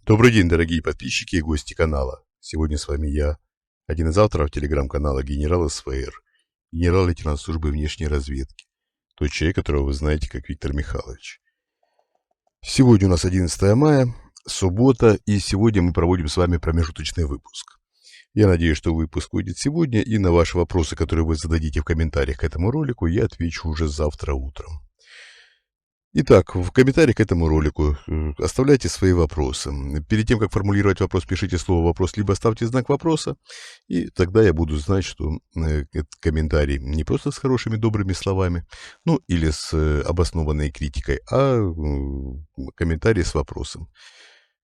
Добрый день, дорогие подписчики и гости канала. Сегодня с вами я, один из авторов телеграм-канала генерал СВР, генерал-лейтенант службы внешней разведки, тот человек, которого вы знаете как Виктор Михайлович. Сегодня у нас 11 мая, суббота, и сегодня мы проводим с вами промежуточный выпуск. Я надеюсь, что выпуск выйдет сегодня, и на ваши вопросы, которые вы зададите в комментариях к этому ролику, я отвечу уже завтра утром. Итак, в комментариях к этому ролику оставляйте свои вопросы. Перед тем, как формулировать вопрос, пишите слово «вопрос», либо ставьте знак вопроса, и тогда я буду знать, что этот комментарий не просто с хорошими, добрыми словами, ну, или с обоснованной критикой, а комментарий с вопросом.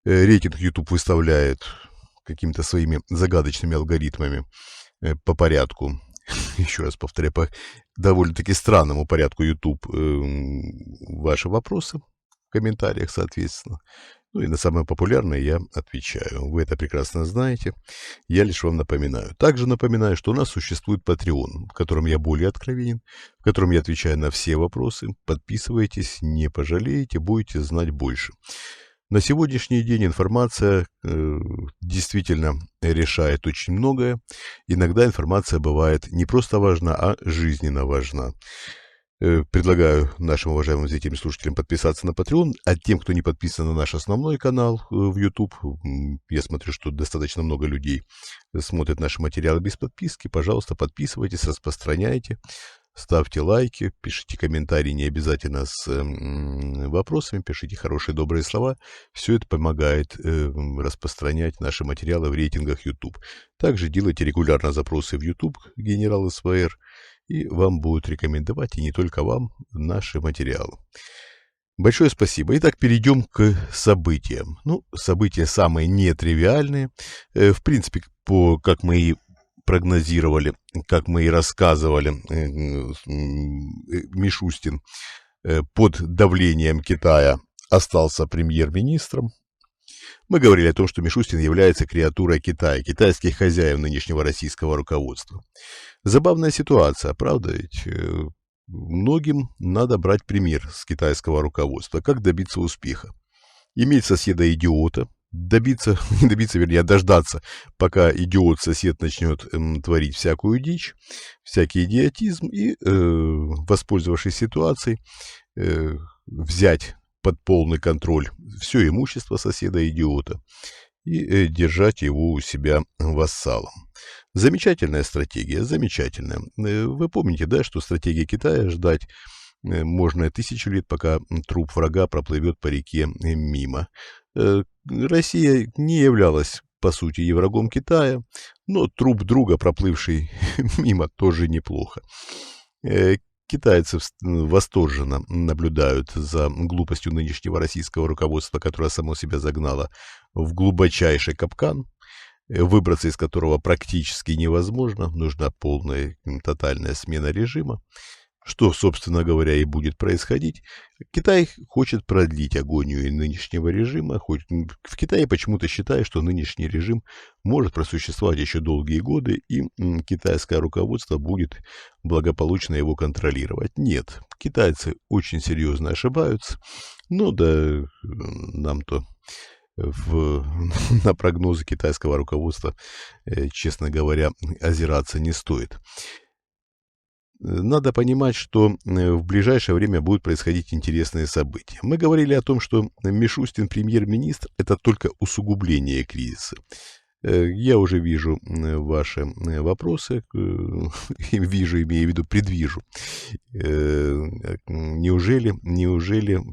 Рейтинг YouTube выставляет какими-то своими загадочными алгоритмами по порядку. Еще раз повторяю, по довольно-таки странному порядку YouTube ваши вопросы в комментариях, соответственно. Ну и на самое популярное я отвечаю. Вы это прекрасно знаете. Я лишь вам напоминаю. Также напоминаю, что у нас существует Patreon, в котором я более откровенен, в котором я отвечаю на все вопросы. Подписывайтесь, не пожалеете, будете знать больше. На сегодняшний день информация действительно решает очень многое. Иногда информация бывает не просто важна, а жизненно важна. Предлагаю нашим уважаемым зрителям и слушателям подписаться на Patreon, а тем, кто не подписан на наш основной канал в YouTube, я смотрю, что достаточно много людей смотрят наши материалы без подписки, пожалуйста, подписывайтесь, распространяйте. Ставьте лайки, пишите комментарии, не обязательно с вопросами, пишите хорошие, добрые слова. Все это помогает распространять наши материалы в рейтингах YouTube. Также делайте регулярно запросы в YouTube, генерал СВР, и вам будут рекомендовать, и не только вам, наши материалы. Большое спасибо. Итак, перейдем к событиям. Ну, события самые нетривиальные. В принципе, как мы и прогнозировали, как мы и рассказывали, Мишустин под давлением Китая остался премьер-министром. Мы говорили о том, что Мишустин является креатурой Китая, китайских хозяев нынешнего российского руководства. Забавная ситуация, правда ведь? Многим надо брать пример с китайского руководства. Как добиться успеха? Иметь соседа-идиота, дождаться, пока идиот-сосед начнет творить всякую дичь, всякий идиотизм, и, воспользовавшись ситуацией, взять под полный контроль все имущество соседа-идиота и держать его у себя вассалом. Замечательная стратегия, замечательная. Вы помните, да, что стратегия Китая ждать можно 1000 лет, пока труп врага проплывет по реке мимо. Россия не являлась, по сути, и врагом Китая, но труп друга, проплывший мимо, тоже неплохо. Китайцы восторженно наблюдают за глупостью нынешнего российского руководства, которое само себя загнало в глубочайший капкан, выбраться из которого практически невозможно, нужна полная, тотальная смена режима. Что, собственно говоря, и будет происходить. Китай хочет продлить агонию нынешнего режима. В Китае почему-то считают, что нынешний режим может просуществовать еще долгие годы, и китайское руководство будет благополучно его контролировать. Нет, китайцы очень серьезно ошибаются. Ну да, нам-то на прогнозы китайского руководства, честно говоря, озираться не стоит. Надо понимать, что в ближайшее время будут происходить интересные события. Мы говорили о том, что Мишустин премьер-министр – это только усугубление кризиса. Я уже вижу ваши вопросы, вижу, имею в виду, предвижу. Неужели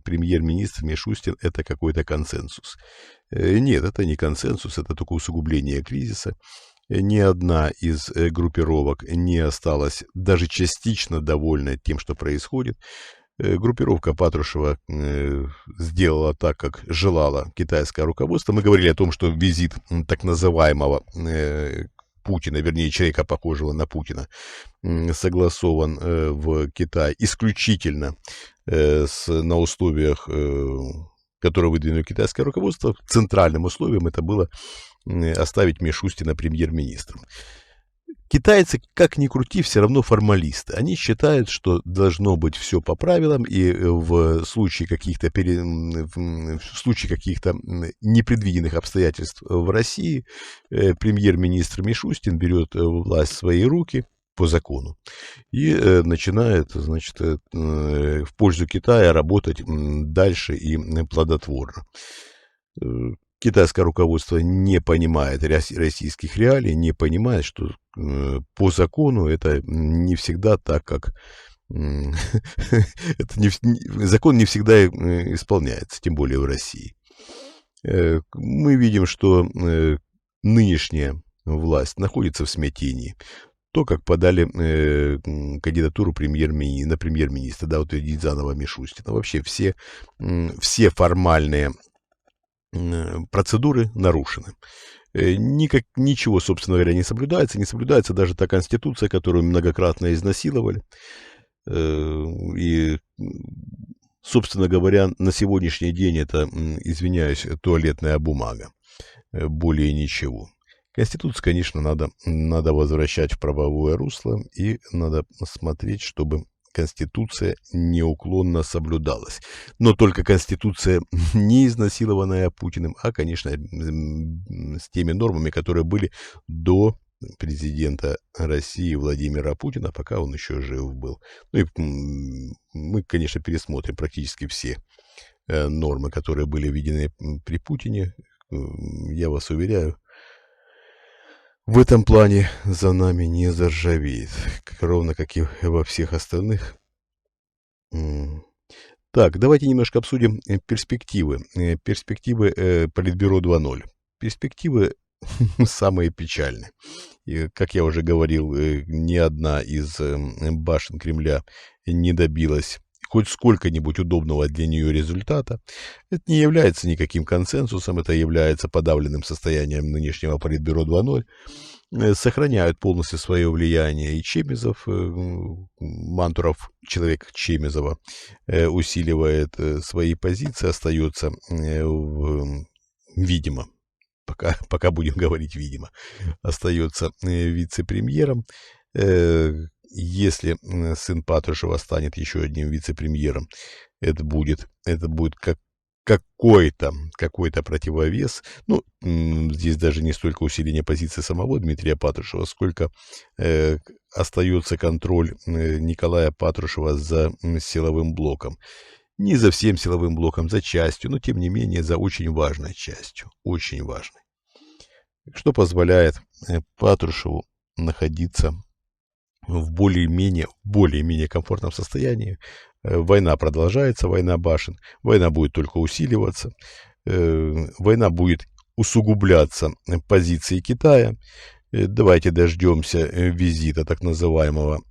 премьер-министр Мишустин – это какой-то консенсус? Нет, это не консенсус, это только усугубление кризиса. Ни одна из группировок не осталась даже частично довольна тем, что происходит. Группировка Патрушева сделала так, как желало китайское руководство. Мы говорили о том, что визит так называемого Путина, вернее, человека, похожего на Путина, согласован в Китае исключительно на условиях, которые выдвинуло китайское руководство. Центральным условием это было оставить Мишустина премьер-министром. Китайцы, как ни крути, все равно формалисты. Они считают, что должно быть все по правилам, и в случае каких-то непредвиденных обстоятельств в России премьер-министр Мишустин берет власть в свои руки по закону и начинает, значит, в пользу Китая работать дальше и плодотворно. Китайское руководство не понимает российских реалий, не понимает, что по закону это не всегда так, как закон не всегда исполняется, тем более в России. Мы видим, что нынешняя власть находится в смятении. То, как подали кандидатуру на премьер-министра, да, утвердить заново Мишустина. Вообще все формальные процедуры нарушены. Ничего, собственно говоря, не соблюдается. Не соблюдается даже та конституция, которую многократно изнасиловали. И, собственно говоря, на сегодняшний день это, извиняюсь, туалетная бумага. Более ничего. Конституцию, конечно, надо возвращать в правовое русло, и надо смотреть, чтобы Конституция неуклонно соблюдалась. Но только Конституция не изнасилованная Путиным, а, конечно, с теми нормами, которые были до президента России Владимира Путина, пока он еще жив был. Ну и мы, конечно, пересмотрим практически все нормы, которые были введены при Путине. Я вас уверяю, в этом плане за нами не заржавеет, ровно как и во всех остальных. Так, давайте немножко обсудим перспективы. Перспективы Политбюро 2.0. Перспективы самые печальные. И, как я уже говорил, ни одна из башен Кремля не добилась хоть сколько-нибудь удобного для нее результата. Это не является никаким консенсусом, это является подавленным состоянием нынешнего Политбюро 2.0. Сохраняют полностью свое влияние и Чемизов, Мантуров, человек Чемизова, усиливает свои позиции, остается, видимо, пока будем говорить видимо, остается вице-премьером. Если сын Патрушева станет еще одним вице-премьером, это будет какой-то противовес. Ну, здесь даже не столько усиление позиции самого Дмитрия Патрушева, сколько остается контроль Николая Патрушева за силовым блоком. Не за всем силовым блоком, за частью, но тем не менее за очень важной частью. Очень важной. Что позволяет Патрушеву находиться в более-менее комфортном состоянии. Война продолжается, война башен. Война будет только усиливаться. Война будет усугубляться позицией Китая. Давайте дождемся визита так называемого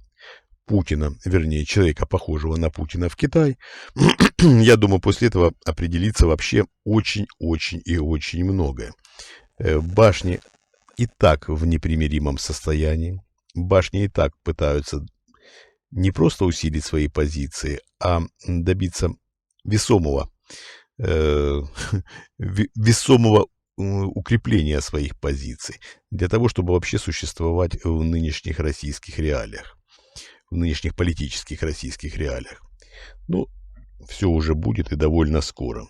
Путина, вернее, человека, похожего на Путина в Китай. Я думаю, после этого определится вообще очень-очень и очень многое. Башни и так в непримиримом состоянии. Башни и так пытаются не просто усилить свои позиции, а добиться весомого укрепления своих позиций для того, чтобы вообще существовать в нынешних российских реалиях, в нынешних политических российских реалиях. Ну, все уже будет и довольно скоро.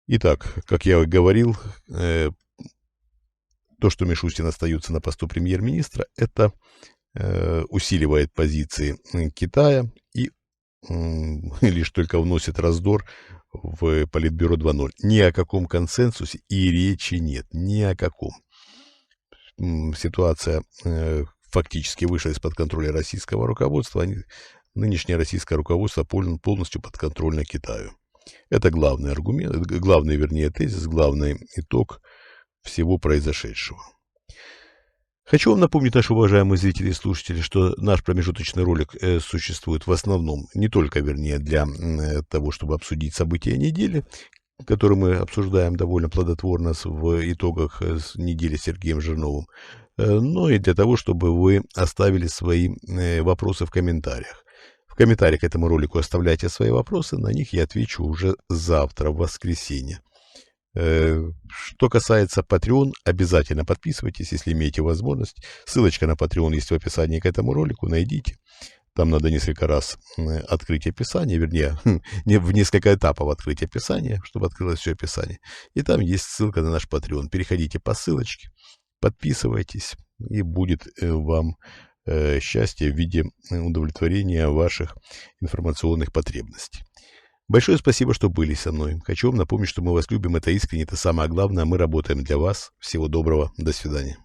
Итак, как я говорил, то, что Мишустин остается на посту премьер-министра, это усиливает позиции Китая и лишь только вносит раздор в Политбюро 2.0. Ни о каком консенсусе и речи нет. Ни о каком. Ситуация фактически вышла из-под контроля российского руководства. Нынешнее российское руководство полностью подконтрольно Китаю. Это главный аргумент, главный тезис, главный итог всего произошедшего. Хочу вам напомнить, наши уважаемые зрители и слушатели, что наш промежуточный ролик существует в основном не только, для того, чтобы обсудить события недели, которые мы обсуждаем довольно плодотворно в итогах недели с Сергеем Жирновым, но и для того, чтобы вы оставили свои вопросы в комментариях. В комментариях к этому ролику оставляйте свои вопросы, на них я отвечу уже завтра, в воскресенье. Что Что касается Patreon, обязательно подписывайтесь, если имеете возможность. Ссылочка на Patreon есть в описании к этому ролику, найдите. Там надо несколько раз открыть описание, вернее, в несколько этапов открыть описание, чтобы открылось все описание. И там есть ссылка на наш Patreon. Переходите по ссылочке, подписывайтесь, и будет вам счастье в виде удовлетворения ваших информационных потребностей. Большое спасибо, что были со мной. Хочу вам напомнить, что мы вас любим, это искренне, это самое главное. Мы работаем для вас. Всего доброго, до свидания.